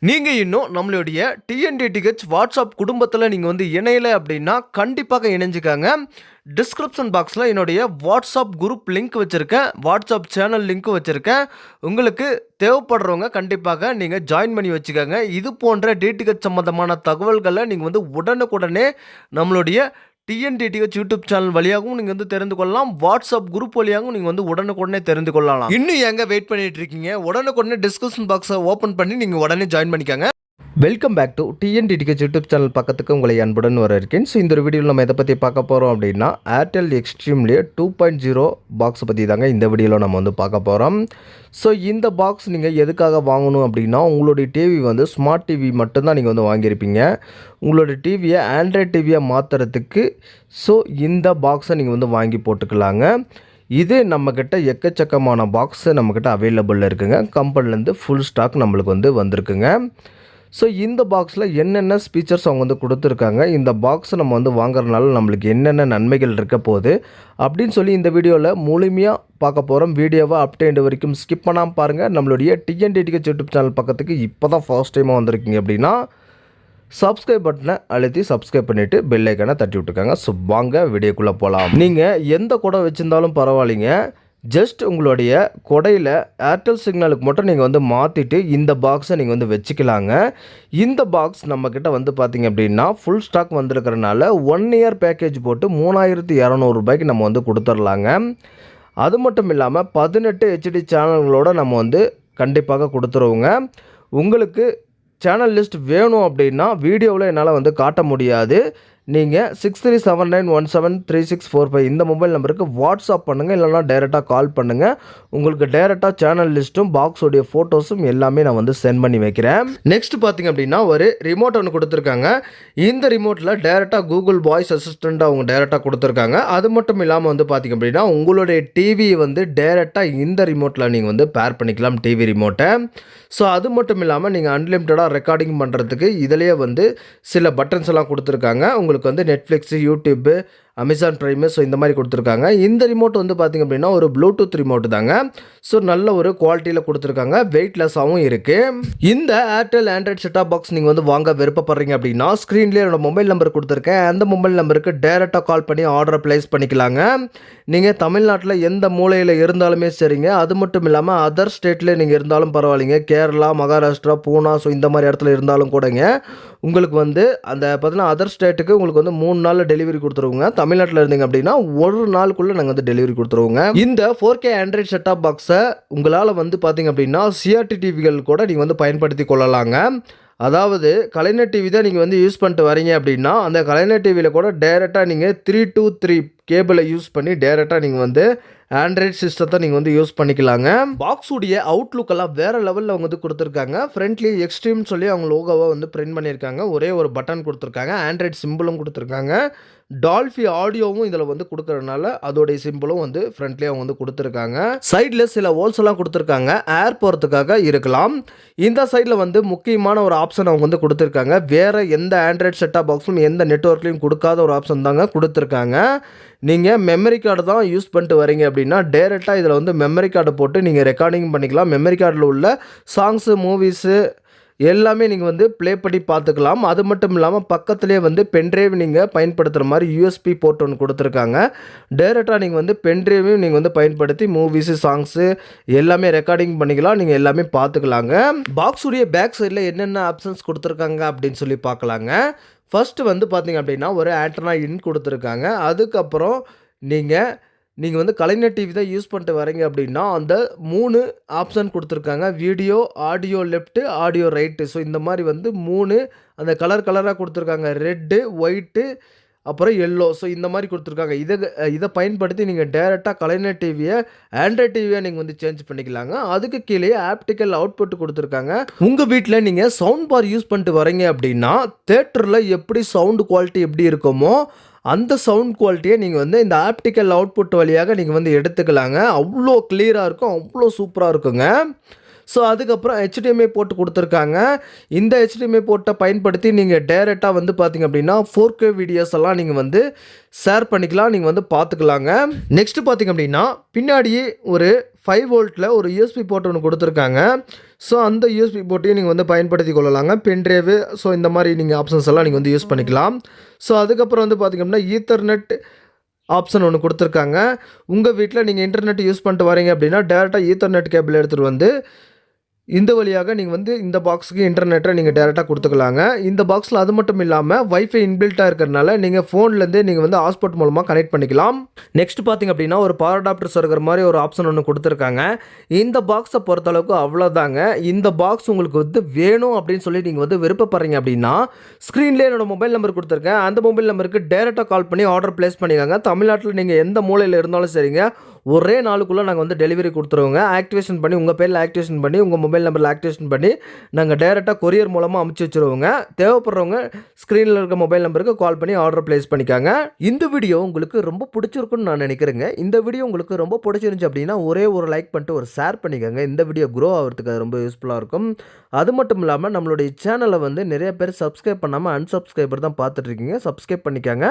நீங்க இன்னும் நம்மளுடைய டிஎன்டிடிஹெச் வாட்ஸ்அப் குடும்பத்துல நீங்க இணையல அப்படின்னா, கண்டிப்பாக இணைஞ்சுக்கங்க. டிஸ்கிரிப்ஷன் பாக்ஸ்ல என்னுடைய வாட்ஸ்அப் குரூப் லிங்க் வச்சிருக்கேன். வாட்ஸ்அப் சேனல் லிங்க்கும் வச்சிருக்கேன். உங்களுக்கு தேவைப்படுறவங்க கண்டிப்பாக நீங்க ஜாயின் பண்ணி வச்சுக்கங்க. இது போன்ற டிடிஹெச் சம்பந்தமான தகவல்கள நீங்க உடனுக்குடனே நம்மளுடைய டிஎன்டிடிஹெச் யூடியூப் சேனல் வழியாகவும் நீங்க தெரிந்து கொள்ளலாம். வாட்ஸ்அப் குரூப் வழியாகவும் நீங்க உடனுக்குடனே தெரிந்து கொள்ளலாம். இன்னும் ஏங்க வெயிட் பண்ணிட்டு இருக்கீங்க? உடனுக்குடனே டிஸ்கிரிப்ஷன் பாக்ஸை ஓப்பன் பண்ணி நீங்க உடனே ஜாயின் பண்ணிக்கங்க. Welcome back to TNDTH YouTube channel பக்கத்துக்கு உங்களை அன்புடன் வரவேற்கிறேன். ஸோ இந்த ஒரு வீடியோவில் நம்ம எதை பற்றி பார்க்க போகிறோம் அப்படின்னா, ஏர்டெல் எக்ஸ்ட்ரீம்லேயே 2.0 பாக்ஸ் பற்றி தாங்க இந்த வீடியோவில் நம்ம பார்க்க போகிறோம். ஸோ இந்த பாக்ஸ் நீங்கள் எதுக்காக வாங்கணும் அப்படின்னா, உங்களுடைய டிவி ஸ்மார்ட் டிவி மட்டும்தான் நீங்கள் வாங்கியிருப்பீங்க. உங்களுடைய டிவியை ஆண்ட்ராய்ட் டிவியாக மாற்றுறதுக்கு ஸோ இந்த பாக்ஸை நீங்கள் வாங்கி போட்டுக்கலாங்க. இது நம்மக்கிட்ட எக்கச்சக்கமான பாக்ஸு நம்மக்கிட்ட அவைலபிளில் இருக்குங்க. கம்பெனிலேருந்து ஃபுல் ஸ்டாக் நம்மளுக்கு வந்திருக்குங்க. ஸோ இந்த பாக்ஸில் என்னென்ன ஸ்பீச்சர்ஸ் அவங்க கொடுத்துருக்காங்க, இந்த பாக்ஸை நம்ம வாங்குறதுனால நம்மளுக்கு என்னென்ன நன்மைகள் இருக்க போகுது அப்படின்னு சொல்லி இந்த வீடியோவில் முழுமையாக பார்க்க போகிறோம். வீடியோவை அப்டேட் வரைக்கும் ஸ்கிப் பண்ணாமல் பாருங்கள். நம்மளுடைய டிஎன்டிடிஹெச் யூடியூப் சேனல் பக்கத்துக்கு இப்போ தான் ஃபர்ஸ்ட் டைமாக வந்திருக்கீங்க அப்படின்னா, சப்ஸ்கிரைப் பட்டனை அழுத்தி சப்ஸ்கிரைப் பண்ணிவிட்டு பெல் ஐக்கானை தட்டி விட்டுருக்காங்க. ஸோ வாங்க வீடியோக்குள்ளே போகலாம். நீங்கள் எந்த குடை வச்சுருந்தாலும் பரவாயில்லைங்க, ஜஸ்ட் உங்களுடைய கொடையில் ஏர்டெல் சிக்னலுக்கு மட்டும் நீங்கள் மாற்றிட்டு இந்த பாக்ஸை நீங்கள் வச்சுக்கலாங்க. இந்த பாக்ஸ் நம்மக்கிட்ட பார்த்திங்க அப்படின்னா ஃபுல் ஸ்டாக் வந்திருக்கிறனால 1 இயர் பேக்கேஜ் போட்டு 3200 ரூபாய்க்கு நம்ம கொடுத்துர்லாங்க. அது மட்டும் இல்லாமல் 18 ஹெச்டி சேனல்களோடு நம்ம கண்டிப்பாக கொடுத்துருவோங்க. உங்களுக்கு சேனல் லிஸ்ட் வேணும் அப்படின்னா வீடியோவில் என்னால் காட்ட முடியாது. நீங்கள் 6379173645 இந்த மொபைல் நம்பருக்கு வாட்ஸ்அப் பண்ணுங்கள், இல்லைனா டைரெக்டாக கால் பண்ணுங்கள். உங்களுக்கு டைரெக்டாக சேனல் லிஸ்ட்டும் பாக்ஸோடைய ஃபோட்டோஸும் எல்லாமே நான் சென்ட் பண்ணி வைக்கிறேன். நெக்ஸ்ட் பார்த்திங்க அப்படின்னா, ஒரு ரிமோட் ஒன்று கொடுத்துருக்காங்க. இந்த ரிமோட்டில் டைரெக்டாக கூகுள் வாய்ஸ் அசிஸ்டண்ட்டாக அவங்க டைரெக்டாக கொடுத்துருக்காங்க. அது மட்டும் இல்லாமல் பார்த்திங்க அப்படின்னா, உங்களுடைய டிவி டைரெக்டாக இந்த ரிமோட்டில் நீங்கள் பேர் பண்ணிக்கலாம் டிவி ரிமோட்டை. ஸோ அது மட்டும் இல்லாமல் நீங்கள் அன்லிமிட்டடாக ரெக்கார்டிங் பண்ணுறதுக்கு இதிலேயே சில பட்டன்ஸ் எல்லாம் கொடுத்துருக்காங்க. உங்களுக்கு Netflix, YouTube, Amazon prime, so இந்த மாதிரி கொடுத்துருக்காங்க. இந்த ரிமோட் பார்த்திங்க அப்படின்னா ஒரு ப்ளூடூத் ரிமோட் தாங்க. ஸோ நல்ல ஒரு குவாலிட்டியில் கொடுத்துருக்காங்க, வெயிட்லெஸ்ஸாகவும் இருக்குது. இந்த ஏர்டெல் ஆண்ட்ராய்ட் செட்டாப் பாக்ஸ் நீங்கள் வாங்க விருப்பப்படுறீங்க அப்படின்னா, ஸ்க்ரீன்லேயே என்னோட மொபைல் நம்பர் கொடுத்துருக்கேன். அந்த மொபைல் நம்பருக்கு டைரெக்டாக கால் பண்ணி ஆர்டரை ப்ளேஸ் பண்ணிக்கலாங்க. நீங்கள் தமிழ்நாட்டில் எந்த மூலையில் இருந்தாலுமே சரிங்க. அது மட்டும் இல்லாமல் அதர் ஸ்டேட்டில் நீங்கள் இருந்தாலும் பரவாயில்லைங்க. கேரளா, மகாராஷ்டிரா, பூனா, ஸோ இந்த மாதிரி இடத்துல இருந்தாலும் கூடங்க உங்களுக்கு அந்த பார்த்தீங்கன்னா அதர் ஸ்டேட்டுக்கு உங்களுக்கு 3 நாளில் டெலிவரி கொடுத்துருவோங்க. தமிழ்நாட்டில் இருந்தீங்க அப்படின்னா ஒரு நாளுக்குள்ளே நாங்கள் டெலிவரி கொடுத்துருவோங்க. இந்த 4K ஆண்ட்ராய்ட் செட்டாப் பாக்ஸை உங்களால் பார்த்தீங்க அப்படின்னா சிஆர்டி டிவிகள் கூட நீங்கள் பயன்படுத்தி கொள்ளலாங்க. அதாவது கலைஞர் டிவி தான் நீங்கள் யூஸ் பண்ணிட்டு வரீங்க அப்படின்னா, அந்த கலைஞர் டிவியில் கூட டைரெக்டாக நீங்கள் 3 to 3 கேபிளை யூஸ் பண்ணி டைரெக்டாக நீங்கள் ஆண்ட்ராய்ட் சிஸ்டத்தை நீங்கள் யூஸ் பண்ணிக்கலாங்க. பாக்ஸுடைய அவுட்லுக்கெல்லாம் வேறு லெவலில் அவங்க கொடுத்துருக்காங்க. ஃப்ரண்ட்லி எக்ஸ்ட்ரீம் சொல்லி அவங்க லோகோவை பிரிண்ட் பண்ணியிருக்காங்க. ஒரே ஒரு பட்டன் கொடுத்துருக்காங்க, ஆண்ட்ராய்ட் சிம்பிளும் கொடுத்துருக்காங்க. டால்ஃபி ஆடியோவும் இதில் கொடுக்கறதுனால அதோடைய சிம்பிளும் ஃப்ரண்ட்லேயே அவங்க கொடுத்துருக்காங்க. சைடில் சில ஹோல்ஸ் எல்லாம் கொடுத்துருக்காங்க, ஏர் போகிறதுக்காக இருக்கலாம். இந்த சைடில் முக்கியமான ஒரு ஆப்ஷன் அவங்க கொடுத்துருக்காங்க. வேறு எந்த ஆண்ட்ராய்ட் செட்டாப் பாக்ஸும் எந்த நெட்வொர்க்லையும் கொடுக்காத ஒரு ஆப்ஷன் தாங்க கொடுத்துருக்காங்க. நீங்கள் மெமரி கார்டு தான் யூஸ் பண்ணிட்டு வரீங்க அப்படின்னா டைரெக்டாக இதில் மெமரி கார்டை போட்டு நீங்கள் ரெக்கார்டிங் பண்ணிக்கலாம். மெமரி கார்டில் உள்ள சாங்ஸு, மூவிஸு எல்லாமே நீங்கள் ப்ளே பண்ணி பார்த்துக்கலாம். அது மட்டும் இல்லாமல் பக்கத்துலேயே பென்ட்ரைவ் நீங்கள் பயன்படுத்துகிற மாதிரி யூஎஸ்பி போர்ட் ஒன்று கொடுத்துருக்காங்க. டைரெக்டாக நீங்கள் பென்ட்ரைவையும் நீங்கள் பயன்படுத்தி மூவிஸு, சாங்ஸு எல்லாமே ரெக்கார்டிங் பண்ணிக்கலாம். நீங்கள் எல்லாமே பார்த்துக்கலாங்க. பாக்ஸுடைய பேக் சைடில் என்னென்ன ஆப்ஷன்ஸ் கொடுத்துருக்காங்க அப்படின்னு சொல்லி பார்க்கலாங்க. ஃபஸ்ட்டு பார்த்தீங்க அப்படின்னா ஒரு ஆண்டனா இன் கொடுத்துருக்காங்க. அதுக்கப்புறம் நீங்கள் கலைஞர் டிவி தான் யூஸ் பண்ணிட்டு வரீங்க அப்படின்னா அந்த 3 ஆப்ஷன் கொடுத்துருக்காங்க. Video, audio left, audio right. So இந்த மாதிரி 3 அந்த கலராக கொடுத்துருக்காங்க. ரெட்டு, ஒயிட்டு, அப்புறம் எல்லோ. ஸோ இந்த மாதிரி கொடுத்துருக்காங்க. இதை பயன்படுத்தி நீங்கள் டைரெக்டாக கலைஞர் டிவியை ஆண்ட்ராய்ட் டிவியை நீங்கள் சேஞ்ச் பண்ணிக்கலாங்க. அதுக்கு கீழே ஆப்டிக்கல் அவுட்புட் கொடுத்துருக்காங்க. உங்கள் வீட்டில் நீங்கள் சவுண்ட் பார் யூஸ் பண்ணிட்டு வரீங்க அப்படின்னா தேட்டரில் எப்படி சவுண்டு குவாலிட்டி எப்படி இருக்குமோ அந்த சவுண்ட் குவாலிட்டியை நீங்கள் இந்த ஆப்டிக்கல் அவுட்புட் வழியாக நீங்கள் எடுத்துக்கலாங்க. அவ்வளோ கிளியராக இருக்கும், அவ்வளோ சூப்பராக இருக்குங்க. ஸோ அதுக்கப்புறம் HDMI போர்ட் கொடுத்துருக்காங்க. இந்த HDMI போர்ட்டை பயன்படுத்தி நீங்கள் டைரெக்டாக வந்து பார்த்தீங்க அப்படின்னா 4K வீடியோஸ் எல்லாம் நீங்கள் வந்து ஷேர் பண்ணிக்கலாம், நீங்கள் வந்து பார்த்துக்கலாங்க. நெக்ஸ்ட் பார்த்தீங்க அப்படின்னா பின்னாடியே ஒரு 5 வோல்ட்டில் ஒரு USB போர்ட் ஒன்று கொடுத்துருக்காங்க. ஸோ அந்த USB போர்ட்டையும் நீங்கள் வந்து பயன்படுத்தி கொள்ளலாங்க. பென்ட்ரைவு ஸோ இந்த மாதிரி நீங்கள் ஆப்ஷன்ஸ் எல்லாம் நீங்கள் வந்து யூஸ் பண்ணிக்கலாம். ஸோ அதுக்கப்புறம் வந்து பார்த்தீங்க அப்படின்னா ஈத்தர்நெட் ஆப்ஷன் ஒன்று கொடுத்துருக்காங்க. உங்கள் வீட்டில் நீங்கள் இன்டர்நெட் யூஸ் பண்ணிட்டு வரீங்க அப்படின்னா டேரெக்டாக ஈத்தர்நெட் கேபிள் எடுத்துகிட்டு வந்து இந்த வழியாக நீங்கள் வந்து இந்த பாக்ஸுக்கு இன்டர்நெட்டை நீங்கள் டேரெக்டாக கொடுத்துக்கலாங்க. இந்த பாக்ஸில் அது மட்டும் இல்லாமல் வைஃபை இன்பில்ட்டாக இருக்கிறனால நீங்கள் ஃபோன்லேருந்தே நீங்கள் வந்து ஹாட்ஸ்பாட் மூலமாக கனெக்ட் பண்ணிக்கலாம். நெக்ஸ்ட் பார்த்திங்க அப்படின்னா ஒரு பவர் அடாப்டர் சொருகிற மாதிரி ஒரு ஆப்ஷன் ஒன்று கொடுத்துருக்காங்க. இந்த பாக்ஸை பொறுத்தளவுக்கு அவ்வளோதாங்க. இந்த பாக்ஸ் உங்களுக்கு வந்து வேணும் அப்படின்னு சொல்லி நீங்கள் வந்து விருப்பப்படுறீங்க அப்படின்னா ஸ்க்ரீன்லேயே என்னோட மொபைல் நம்பர் கொடுத்துருக்கேன். அந்த மொபைல் நம்பருக்கு டேரெக்டாக கால் பண்ணி ஆர்டர் ப்ளேஸ் பண்ணிக்காங்க. தமிழ்நாட்டில் நீங்கள் எந்த மூலையில் இருந்தாலும் சரிங்க, ஒரே நாளுக்குள்ளே நாங்கள் வந்து டெலிவரி கொடுத்துருவோங்க. ஆக்டிவேஷன் பண்ணி உங்கள் பேரில் ஆக்டிவேஷன் பண்ணி உங்கள் மொபைல் நம்பரில் ஆக்டிவேஷன் பண்ணி நாங்கள் டேரெக்டாக கொரியர் மூலமாக அமுச்சு வச்சுருவோங்க. தேவைப்படுறவங்க ஸ்க்ரீனில் இருக்க மொபைல் நம்பருக்கு கால் பண்ணி ஆர்டர் ப்ளேஸ் பண்ணிக்காங்க. இந்த வீடியோ உங்களுக்கு ரொம்ப பிடிச்சிருக்குன்னு நான் நினைக்கிறேங்க. இந்த வீடியோ உங்களுக்கு ரொம்ப பிடிச்சிருந்துச்சு அப்படின்னா ஒரே ஒரு லைக் பண்ணிட்டு ஒரு ஷேர் பண்ணிக்கோங்க. இந்த வீடியோ க்ரோ ஆகிறதுக்கு அது ரொம்ப யூஸ்ஃபுல்லாக இருக்கும். அது மட்டும் இல்லாமல் நம்மளுடைய சேனலை வந்து நிறைய பேர் சப்ஸ்கிரைப் பண்ணாமல் அன்சப்ஸ்கிரைபர் தான் பார்த்துட்ருக்கீங்க. சப்ஸ்கிரைப் பண்ணிக்காங்க.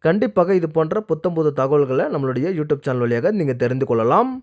கண்டிப்பாக இது போன்ற புத்தம்புது தகவல்களை நம்மளுடைய யூடியூப் சேனல் வழியாக நீங்கள் தெரிந்து கொள்ளலாம்.